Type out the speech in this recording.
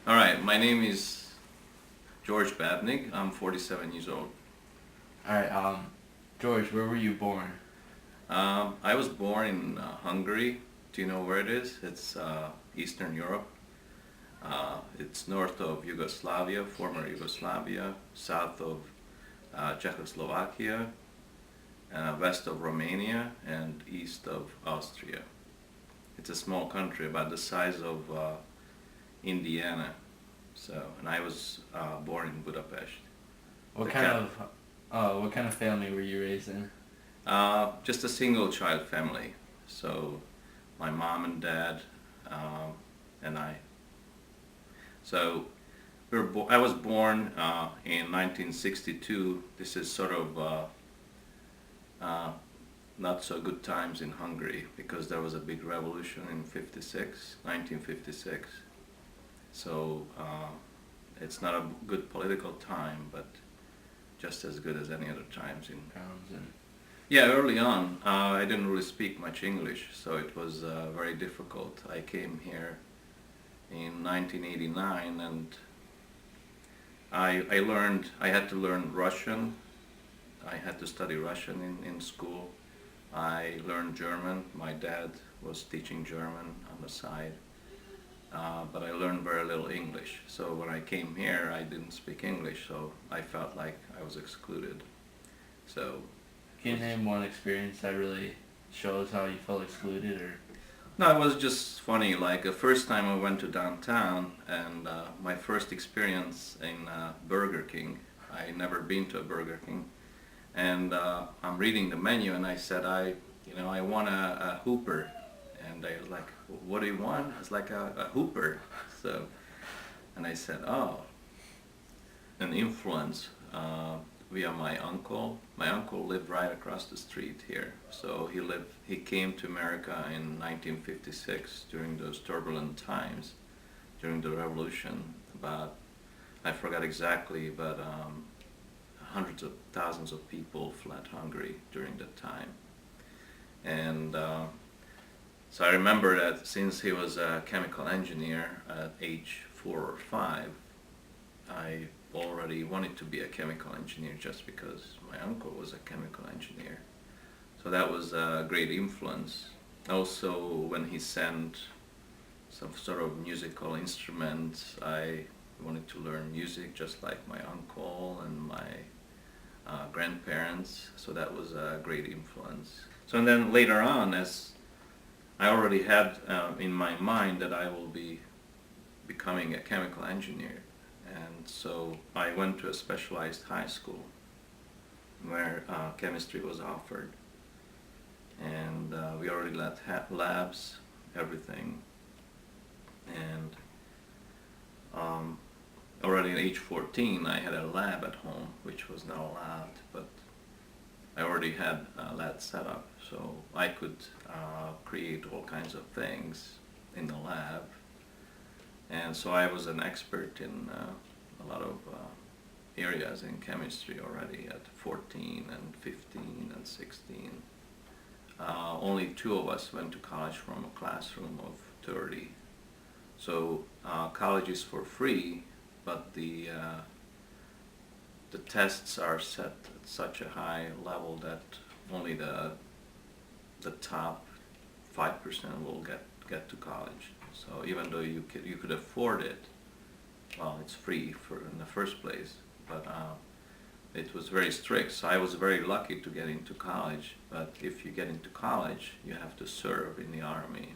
All right, my name is Gyorgy Babnigg. I'm 47 years old. All right, George, where were you born? I was born in Hungary. Do you know where it is? It's Eastern Europe. It's north of Yugoslavia, former Yugoslavia, south of Czechoslovakia, west of Romania, and east of Austria. It's a small country, about the size of Indiana. So, and I was born in Budapest. What The kind cap- what kind of family were you raised in? just a single child family. So my mom and dad and I. So I was born in 1962. This is sort of uh, not so good times in Hungary because there was a big revolution in 1956. So it's not a good political time, but just as good as any other times in. Grounds and Yeah, early on, I didn't really speak much English, so it was very difficult. I came here in 1989, and I had to learn Russian. I had to study Russian in school. I learned German. My dad was teaching German on the side, but I learned very little English. So when I came here, I didn't speak English, so I felt like I was excluded. So can you name one experience that really shows how you felt excluded, or no, it was just funny. Like the first time I went to downtown, and my first experience in Burger King. I never been to a Burger King, and I'm reading the menu, and I said, I want a Hooper, and they was like, what do you want? It's like a Hooper. So, and I said, oh, an influence via my uncle. My uncle lived right across the street here. So he came to America in 1956 during those turbulent times, during the revolution. About, I forgot exactly, but hundreds of thousands of people fled Hungary during that time. And so I remember that since he was a chemical engineer at age 4 or 5, I already wanted to be a chemical engineer just because my uncle was a chemical engineer. So that was a great influence. Also, when he sent some sort of musical instruments, I wanted to learn music just like my uncle and my grandparents. So that was a great influence. So and then later on, as I already had in my mind that I will be becoming a chemical engineer. And so I went to a specialized high school where chemistry was offered. And we already had labs, everything. And already at age 14, I had a lab at home, which was not allowed, but I already had that set up. So I could create all kinds of things in the lab. And so I was an expert in a lot of areas in chemistry already at 14 and 15 and 16. Only 2 of us went to college from a classroom of 30. So college is for free, but the tests are set at such a high level that only the top 5% will get to college. So even though you could afford it, well, it's free in the first place, but it was very strict. So I was very lucky to get into college. But if you get into college, you have to serve in the army.